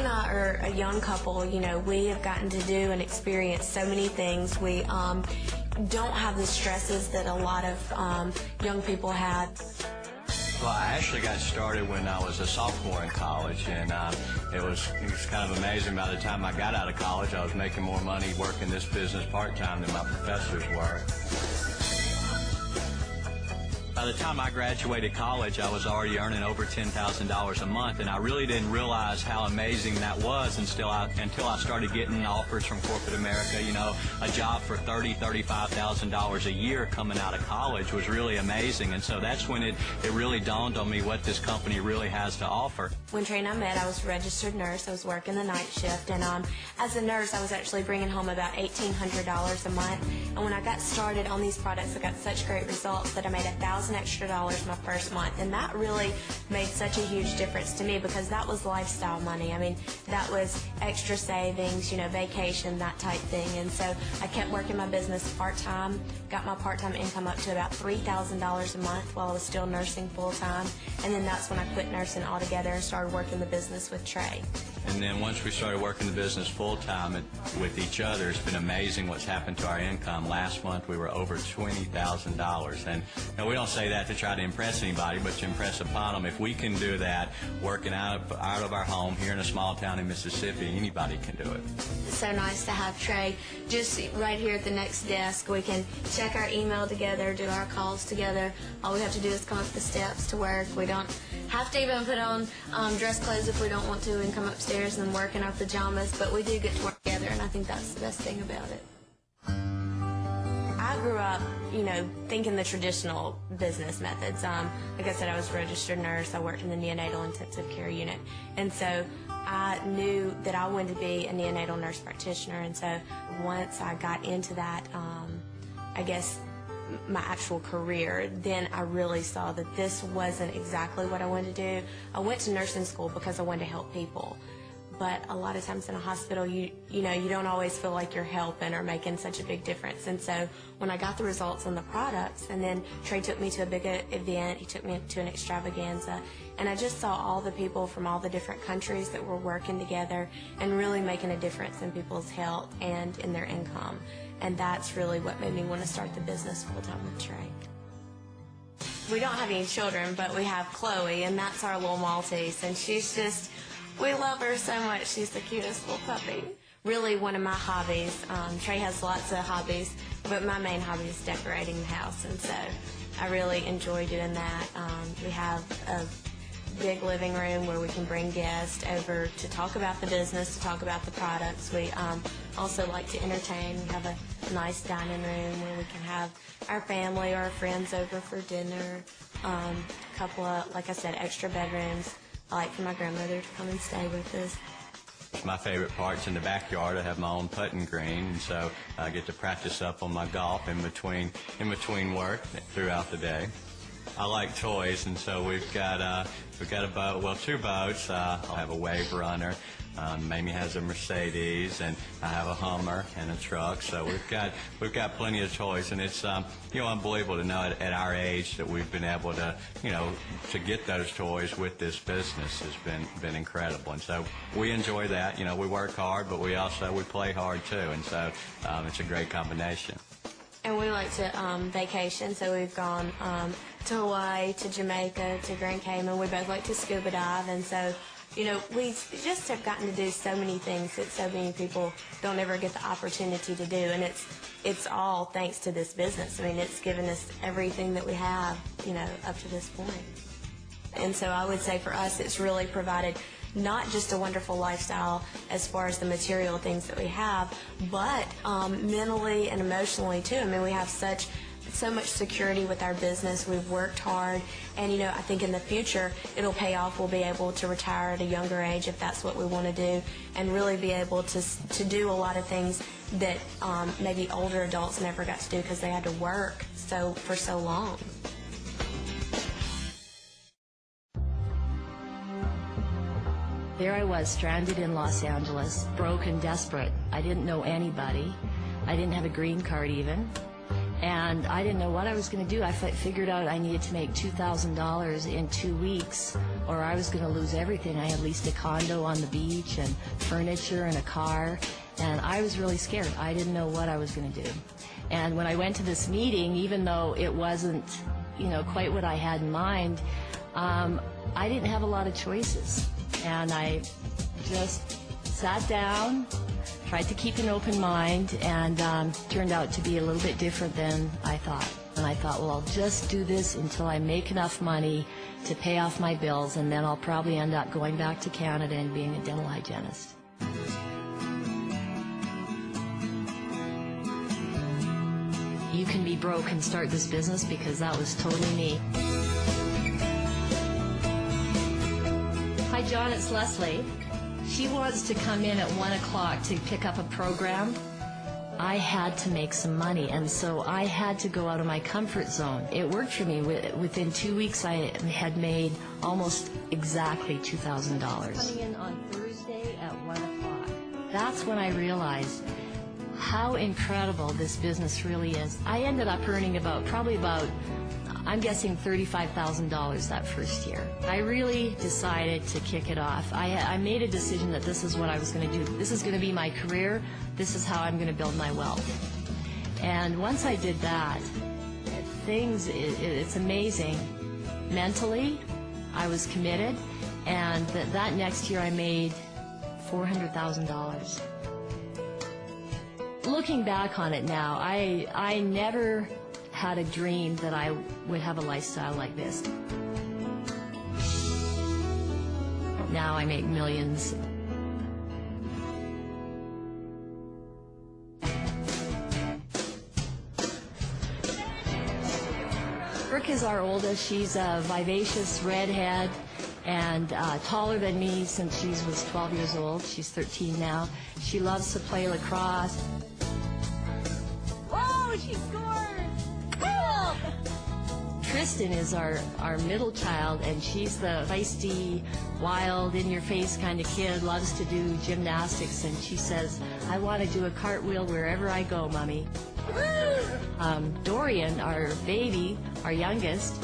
and I are a young couple. You know, we have gotten to do and experience so many things. We don't have the stresses that a lot of young people have. Well, I actually got started when I was a sophomore in college, and it was kind of amazing. By the time I got out of college, I was making more money working this business part-time than my professors were. By the time I graduated college, I was already earning over $10,000 a month, and I really didn't realize how amazing that was until I started getting offers from corporate America. You know, a job for $30,000, $35,000 a year coming out of college was really amazing, and so that's when it really dawned on me what this company really has to offer. When Trey and I met, I was a registered nurse. I was working the night shift, and as a nurse, I was actually bringing home about $1,800 a month. And when I got started on these products, I got such great results that I made $1,000 extra my first month, and that really made such a huge difference to me because that was lifestyle money. I mean, that was extra savings, you know, vacation, that type thing. And so I kept working my business part-time, got my part-time income up to about $3,000 a month while I was still nursing full-time, and then that's when I quit nursing altogether and started working the business with Trey. And then once we started working the business full-time with each other, it's been amazing what's happened to our income. Last month we were over $20,000. And we don't say that to try to impress anybody, but to impress upon them. If we can do that working out of our home here in a small town in Mississippi, anybody can do it. It's so nice to have Trey just right here at the next desk. We can check our email together, do our calls together. All we have to do is come up the steps to work. We don't have to even put on dress clothes if we don't want to and come upstairs and work in our pajamas, but we do get to work together, and I think that's the best thing about it. I grew up, you know, thinking the traditional business methods. Like I said, I was a registered nurse. I worked in the neonatal intensive care unit, and so I knew that I wanted to be a neonatal nurse practitioner. And so once I got into that, I guess my actual career, then I really saw that this wasn't exactly what I wanted to do. I went to nursing school because I wanted to help people. But a lot of times in a hospital, you know, you don't always feel like you're helping or making such a big difference. And so when I got the results on the products, and then Trey took me to a big event, he took me to an extravaganza, and I just saw all the people from all the different countries that were working together and really making a difference in people's health and in their income. And that's really what made me want to start the business full-time with Trey. We don't have any children, but we have Chloe, and that's our little Maltese, and she's just... we love her so much. She's the cutest little puppy. Really one of my hobbies. Trey has lots of hobbies, but my main hobby is decorating the house, and so I really enjoy doing that. We have a big living room where we can bring guests over to talk about the business, to talk about the products. We also like to entertain. We have a nice dining room where we can have our family or our friends over for dinner. A couple of, like I said, extra bedrooms. I like for my grandmother to come and stay with us. My favorite part's in the backyard. I have my own putting green, and so I get to practice up on my golf in between work throughout the day. I like toys, and so we've got a boat, well, two boats. I'll have a wave runner. Mamie has a Mercedes, and I have a Hummer and a truck. So we've got plenty of toys, and it's unbelievable to know at our age that we've been able to to get those toys with this business has been incredible. And so we enjoy that. We work hard, but we play hard too, and so it's a great combination. And we like to vacation, so we've gone to Hawaii, to Jamaica, to Grand Cayman. We both like to scuba dive, and so we just have gotten to do so many things that so many people don't ever get the opportunity to do, and it's all thanks to this business. I mean, it's given us everything that we have, up to this point. And so I would say for us, it's really provided not just a wonderful lifestyle as far as the material things that we have, but mentally and emotionally too. I mean, we have so much security with our business. We've worked hard, and I think in the future it'll pay off. We'll be able to retire at a younger age if that's what we want to do, and really be able to do a lot of things that maybe older adults never got to do because they had to work for so long. There I was, stranded in Los Angeles, broke and desperate. I didn't know anybody. I didn't have a green card even. And I didn't know what I was going to do. I figured out I needed to make $2,000 in 2 weeks, or I was going to lose everything. I had leased a condo on the beach and furniture and a car, and I was really scared. I didn't know what I was going to do. And when I went to this meeting, even though it wasn't, quite what I had in mind, I didn't have a lot of choices. And I just sat down, tried to keep an open mind, and turned out to be a little bit different than I thought. And I thought, well, I'll just do this until I make enough money to pay off my bills, and then I'll probably end up going back to Canada and being a dental hygienist. You can be broke and start this business, because that was totally me. Hi, John, it's Leslie. She wants to come in at 1 o'clock to pick up a program. I had to make some money, and so I had to go out of my comfort zone. It worked for me. Within 2 weeks, I had made almost exactly $2,000. Coming in on Thursday at 1 o'clock. That's when I realized how incredible this business really is. I ended up earning probably about, I'm guessing $35,000 that first year. I really decided to kick it off. I made a decision that this is what I was going to do. This is going to be my career. This is how I'm going to build my wealth. And once I did that, it's amazing. Mentally, I was committed, and that next year I made $400,000. Looking back on it now, I never had a dream that I would have a lifestyle like this. Now I make millions. Brooke is our oldest. She's a vivacious redhead and taller than me since she was 12 years old. She's 13 now. She loves to play lacrosse. She scored! Cool! Kristen is our middle child, and she's the feisty, wild, in-your-face kind of kid, loves to do gymnastics, and she says, I want to do a cartwheel wherever I go, Mommy. Dorian, our baby, our youngest,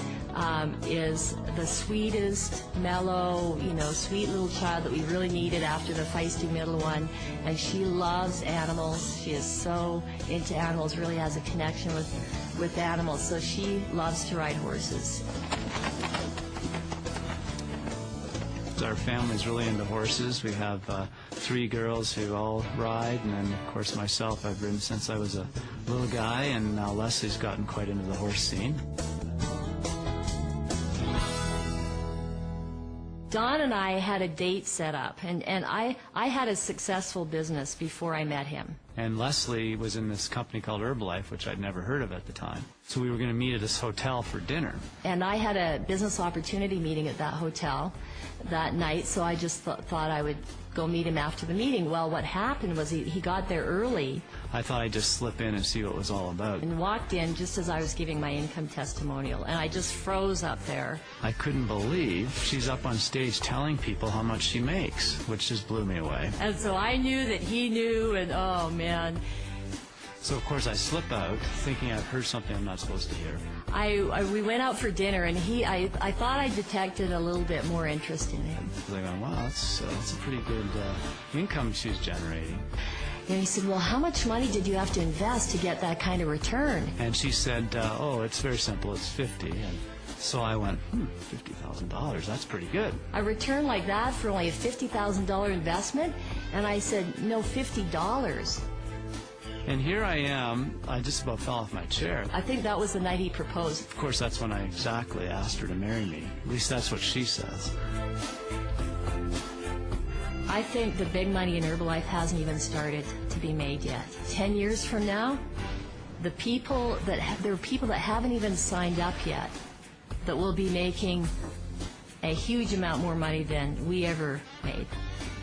is the sweetest, mellow, sweet little child that we really needed after the feisty middle one. And she loves animals. She is so into animals, really has a connection with animals. So she loves to ride horses. Our family's really into horses. We have 3 girls who all ride, and then, of course, myself. I've ridden since I was a little guy, and now Leslie's gotten quite into the horse scene. Don and I had a date set up, and I had a successful business before I met him. And Leslie was in this company called Herbalife, which I'd never heard of at the time. So we were going to meet at this hotel for dinner. And I had a business opportunity meeting at that hotel that night, so I just thought I would go meet him after the meeting. Well, what happened was he got there early. I thought I'd just slip in and see what it was all about. And walked in just as I was giving my income testimonial, and I just froze up there. I couldn't believe she's up on stage telling people how much she makes, which just blew me away. And so I knew that he knew, and oh man. So of course I slip out, thinking I've heard something I'm not supposed to hear. We went out for dinner, and I thought I detected a little bit more interest in him. I was like, wow, that's a pretty good income she's generating. And he said, well, how much money did you have to invest to get that kind of return? And she said, oh, it's very simple, it's $50. And so I went, $50,000, that's pretty good. A return like that for only a $50,000 investment? And I said, no, $50. And here I am, I just about fell off my chair. I think that was the night he proposed. Of course, that's when I exactly asked her to marry me. At least that's what she says. I think the big money in Herbalife hasn't even started to be made yet. 10 years from now, there are people that haven't even signed up yet that will be making a huge amount more money than we ever made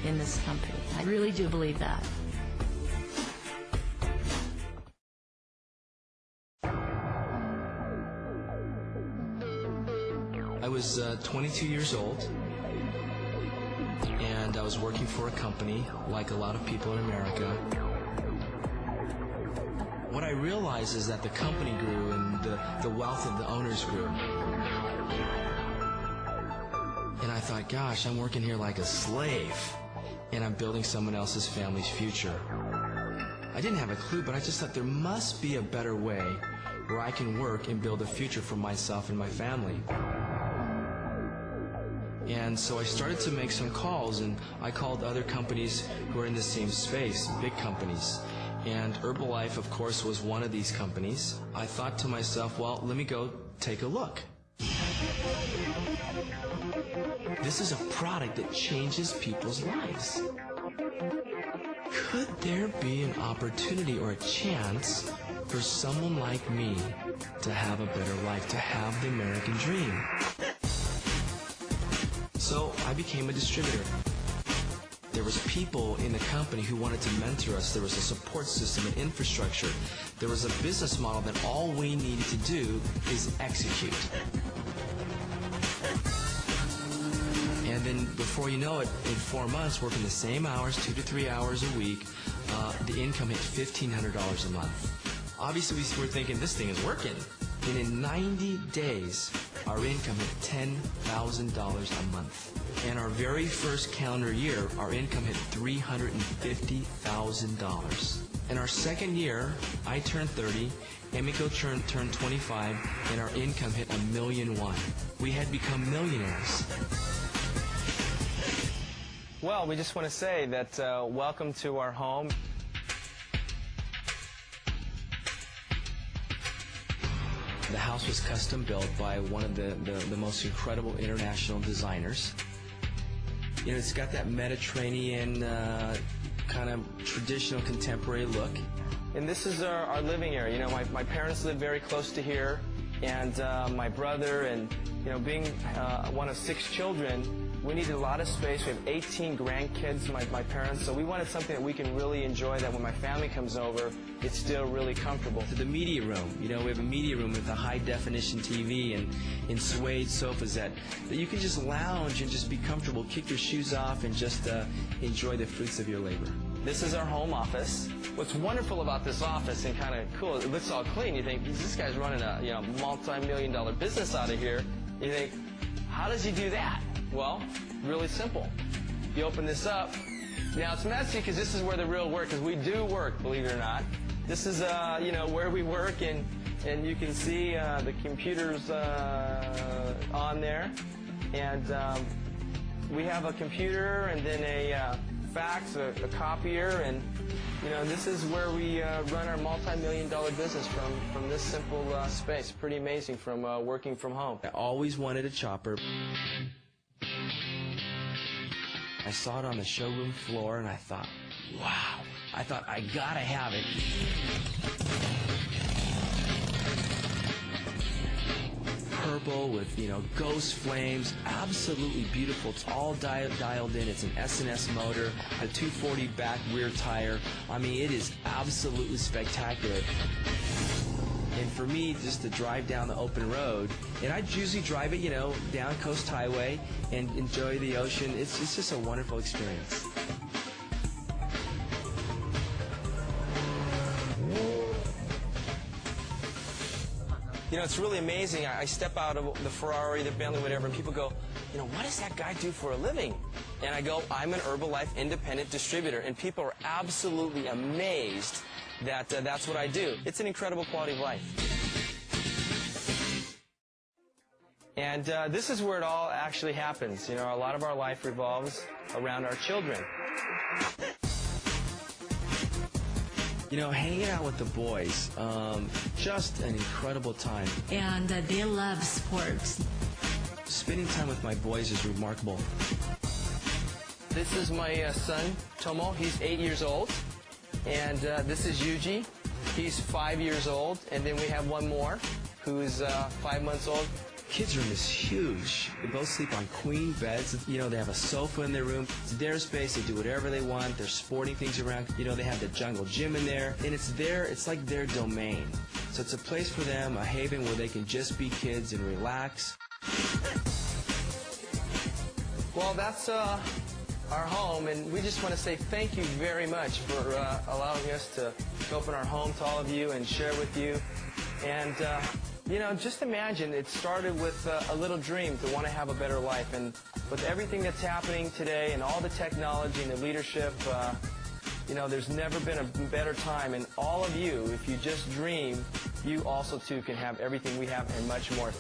in this company. I really do believe that. I was 22 years old, and I was working for a company like a lot of people in America. What I realized is that the company grew and the wealth of the owners grew. And I thought, gosh, I'm working here like a slave, and I'm building someone else's family's future. I didn't have a clue, but I just thought there must be a better way where I can work and build a future for myself and my family. And so I started to make some calls, and I called other companies who are in the same space, big companies. And Herbalife, of course, was one of these companies. I thought to myself, well, let me go take a look. This is a product that changes people's lives. Could there be an opportunity or a chance for someone like me to have a better life, to have the American dream? So I became a distributor. There was people in the company who wanted to mentor us. There was a support system and infrastructure. There was a business model that all we needed to do is execute. And then before you know it, in 4 months, working the same hours, 2 to 3 hours a week, the income hit $1,500 a month. Obviously, we were thinking, this thing is working. And in 90 days, our income hit $10,000 a month. And our very first calendar year, our income hit $350,000. In our second year, I turned 30, Emiko turned 25, and our income hit $1.1 million. We had become millionaires. Well, we just want to say that welcome to our home. The house was custom built by one of the most incredible international designers. You know, it's got that Mediterranean kind of traditional contemporary look. And this is our living area. You know, my parents live very close to here, and my brother, and you know, being one of 6 children, we needed a lot of space. We have 18 grandkids, my parents, so we wanted something that we can really enjoy, that when my family comes over, it's still really comfortable. To the media room, you know, we have a media room with a high-definition TV and suede sofas that you can just lounge and just be comfortable, kick your shoes off, and just enjoy the fruits of your labor. This is our home office. What's wonderful about this office, and kind of cool, it looks all clean. You think, this guy's running a multi-million-dollar business out of here. You think, how does he do that? Well, really simple. You open this up. Now it's messy because this is where the real work, because we do work, believe it or not. This is you know, where we work, and you can see the computers on there, and we have a computer and then a fax, a copier, and you know, this is where we run our multi-million-dollar business from this simple space. Pretty amazing from working from home. I always wanted a chopper. I saw it on the showroom floor, and I thought, wow. I thought, I gotta have it. Purple with, you know, ghost flames, absolutely beautiful. It's all dialed in. It's an S&S motor, a 240 back rear tire. I mean, it is absolutely spectacular. And for me, just to drive down the open road, and I usually drive it, you know, down Coast Highway and enjoy the ocean. It's just a wonderful experience. You know, it's really amazing. I step out of the Ferrari, the Bentley, whatever, and people go, you know, what does that guy do for a living? And I go, I'm an Herbalife independent distributor. And people are absolutely amazed that that's what I do. It's an incredible quality of life. And this is where it all actually happens. You know, a lot of our life revolves around our children. You know, hanging out with the boys, just an incredible time. And they love sports. Spending time with my boys is remarkable. This is my son, Tomo. He's 8 years old. And this is Yuji. He's 5 years old. And then we have one more who's 5 months old. Kids' room is huge. They both sleep on queen beds. You know, they have a sofa in their room. It's their space. They do whatever they want. They're sporting things around. You know, they have the jungle gym in there. And it's like their domain. So it's a place for them, a haven where they can just be kids and relax. Well, that's our home, and we just want to say thank you very much for allowing us to open our home to all of you and share with you. And you know, just imagine it started with a little dream to want to have a better life, and with everything that's happening today and all the technology and the leadership, you know, there's never been a better time. And all of you, if you just dream, you also too can have everything we have and much more.